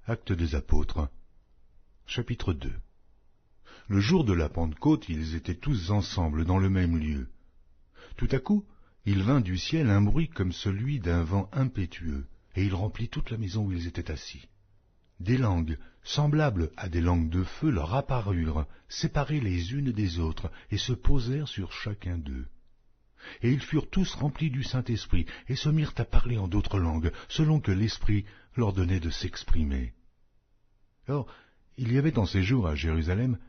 Actes des Apôtres, chapitre 2. Le jour de la Pentecôte, ils étaient tous ensemble dans le même lieu. Tout à coup, il vint du ciel un bruit comme celui d'un vent impétueux, et il remplit toute la maison où ils étaient assis. Des langues, semblables à des langues de feu, leur apparurent, séparées les unes des autres, et se posèrent sur chacun d'eux. Et ils furent tous remplis du Saint-Esprit, et se mirent à parler en d'autres langues, selon que l'Esprit leur donnait de s'exprimer. Or, il y avait en ces jours à Jérusalem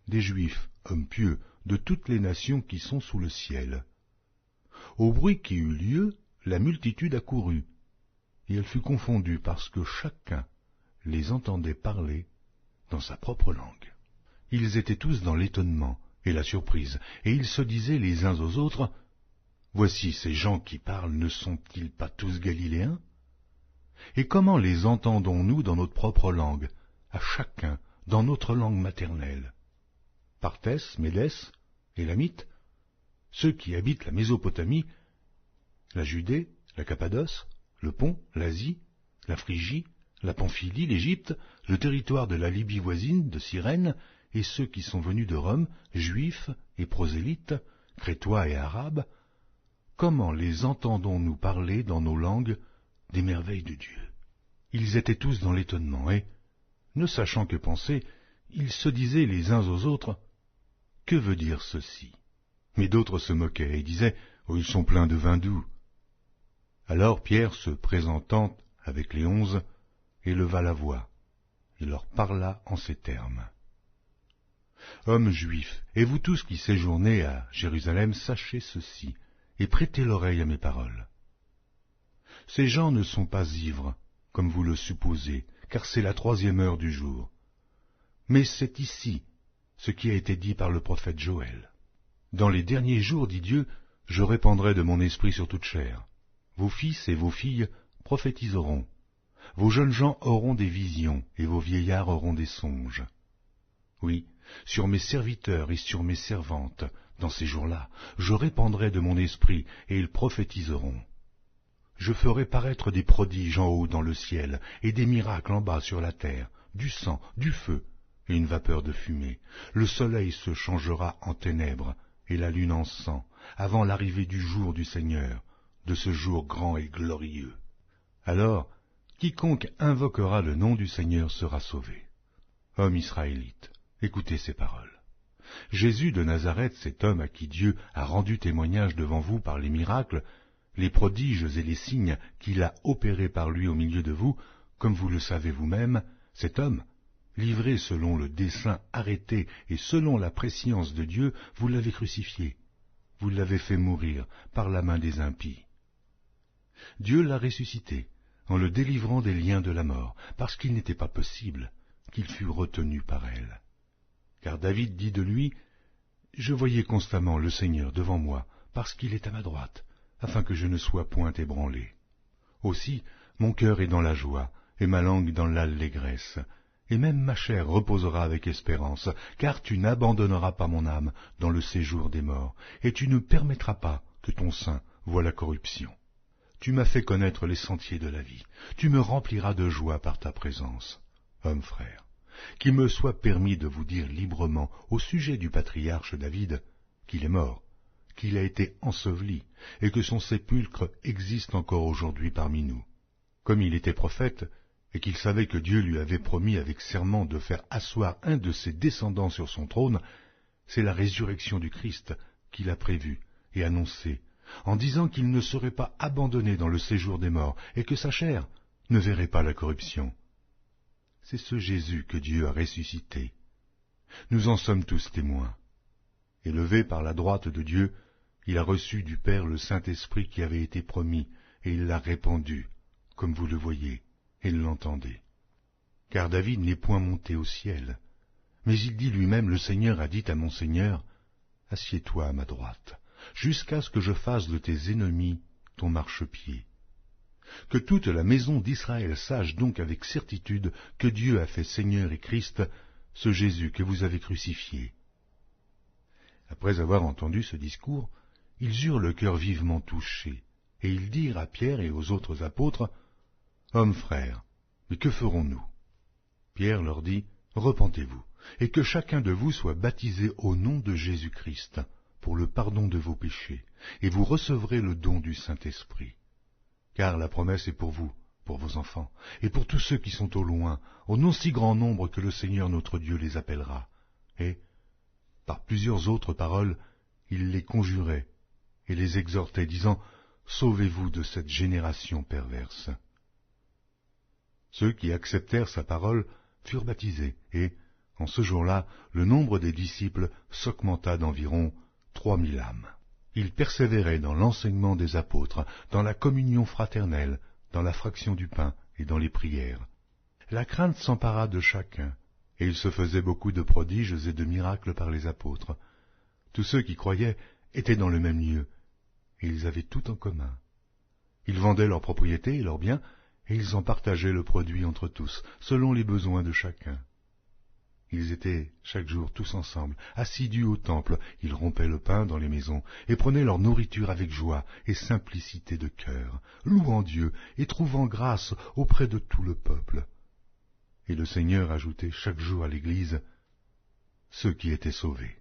des Juifs, hommes pieux, de toutes les nations qui sont sous le ciel. Au bruit qui eut lieu, la multitude accourut, et elle fut confondue parce que chacun les entendait parler dans sa propre langue. Ils étaient tous dans l'étonnement et la surprise, et ils se disaient les uns aux autres, « Voici ces gens qui parlent, ne sont-ils pas tous galiléens? Et comment les entendons-nous dans notre propre langue, à chacun dans notre langue maternelle? Parthès, Médès, Élamites, ceux qui habitent la Mésopotamie, la Judée, la Cappadoce, le Pont, l'Asie, la Phrygie, la Pamphylie, l'Égypte, le territoire de la Libye voisine, de Cyrène, et ceux qui sont venus de Rome, juifs et prosélytes, crétois et arabes, comment les entendons-nous parler dans nos langues des merveilles de Dieu? Ils étaient tous dans l'étonnement, et, ne sachant que penser, ils se disaient les uns aux autres, « Que veut dire ceci ?» Mais d'autres se moquaient et disaient, « Oh, ils sont pleins de vin doux. » Alors Pierre, se présentant avec les 11, éleva la voix, et leur parla en ces termes. « Hommes juifs, et vous tous qui séjournez à Jérusalem, sachez ceci, et prêtez l'oreille à mes paroles. Ces gens ne sont pas ivres, comme vous le supposez, car c'est la 3e heure du jour. Mais c'est ici ce qui a été dit par le prophète Joël. Dans les derniers jours, dit Dieu, je répandrai de mon esprit sur toute chair. Vos fils et vos filles prophétiseront. Vos jeunes gens auront des visions, et vos vieillards auront des songes. Oui, sur mes serviteurs et sur mes servantes, dans ces jours-là, je répandrai de mon esprit, et ils prophétiseront. Je ferai paraître des prodiges en haut dans le ciel, et des miracles en bas sur la terre, du sang, du feu, et une vapeur de fumée. Le soleil se changera en ténèbres, et la lune en sang, avant l'arrivée du jour du Seigneur, de ce jour grand et glorieux. Alors, quiconque invoquera le nom du Seigneur sera sauvé. Hommes israélites, écoutez ces paroles. Jésus de Nazareth, cet homme à qui Dieu a rendu témoignage devant vous par les miracles, les prodiges et les signes qu'il a opérés par lui au milieu de vous, comme vous le savez vous-même, cet homme, livré selon le dessein arrêté et selon la prescience de Dieu, vous l'avez crucifié, vous l'avez fait mourir par la main des impies. Dieu l'a ressuscité, en le délivrant des liens de la mort, parce qu'il n'était pas possible qu'il fût retenu par elle. Car David dit de lui, « Je voyais constamment le Seigneur devant moi, parce qu'il est à ma droite, afin que je ne sois point ébranlé. Aussi, mon cœur est dans la joie, et ma langue dans l'allégresse, et même ma chair reposera avec espérance, car tu n'abandonneras pas mon âme dans le séjour des morts, et tu ne permettras pas que ton sein voie la corruption. Tu m'as fait connaître les sentiers de la vie, tu me rempliras de joie par ta présence. » Hommes frères, qu'il me soit permis de vous dire librement au sujet du patriarche David qu'il est mort, qu'il a été enseveli, et que son sépulcre existe encore aujourd'hui parmi nous. Comme il était prophète, et qu'il savait que Dieu lui avait promis avec serment de faire asseoir un de ses descendants sur son trône, c'est la résurrection du Christ qu'il a prévue et annoncée, en disant qu'il ne serait pas abandonné dans le séjour des morts, et que sa chair ne verrait pas la corruption. C'est ce Jésus que Dieu a ressuscité. Nous en sommes tous témoins. Élevé par la droite de Dieu, il a reçu du Père le Saint-Esprit qui avait été promis, et il l'a répandu, comme vous le voyez, et l'entendez. Car David n'est point monté au ciel, mais il dit lui-même, le Seigneur a dit à mon Seigneur, « Assieds-toi à ma droite, jusqu'à ce que je fasse de tes ennemis ton marchepied. » Que toute la maison d'Israël sache donc avec certitude que Dieu a fait Seigneur et Christ, ce Jésus que vous avez crucifié. Après avoir entendu ce discours, ils eurent le cœur vivement touché, et ils dirent à Pierre et aux autres apôtres, « Hommes frères, mais que ferons-nous » Pierre leur dit, « Repentez-vous, et que chacun de vous soit baptisé au nom de Jésus-Christ, pour le pardon de vos péchés, et vous recevrez le don du Saint-Esprit. Car la promesse est pour vous, pour vos enfants, et pour tous ceux qui sont au loin, au non si grand nombre que le Seigneur notre Dieu les appellera. » Et, par plusieurs autres paroles, il les conjurait et les exhortait, disant, « Sauvez-vous de cette génération perverse. » Ceux qui acceptèrent sa parole furent baptisés, et, en ce jour-là, le nombre des disciples s'augmenta d'environ 3000 âmes. Ils persévéraient dans l'enseignement des apôtres, dans la communion fraternelle, dans la fraction du pain et dans les prières. La crainte s'empara de chacun, et il se faisait beaucoup de prodiges et de miracles par les apôtres. Tous ceux qui croyaient étaient dans le même lieu, et ils avaient tout en commun. Ils vendaient leurs propriétés et leurs biens, et ils en partageaient le produit entre tous, selon les besoins de chacun. Ils étaient chaque jour tous ensemble, assidus au temple, ils rompaient le pain dans les maisons, et prenaient leur nourriture avec joie et simplicité de cœur, louant Dieu et trouvant grâce auprès de tout le peuple. Et le Seigneur ajoutait chaque jour à l'Église ceux qui étaient sauvés.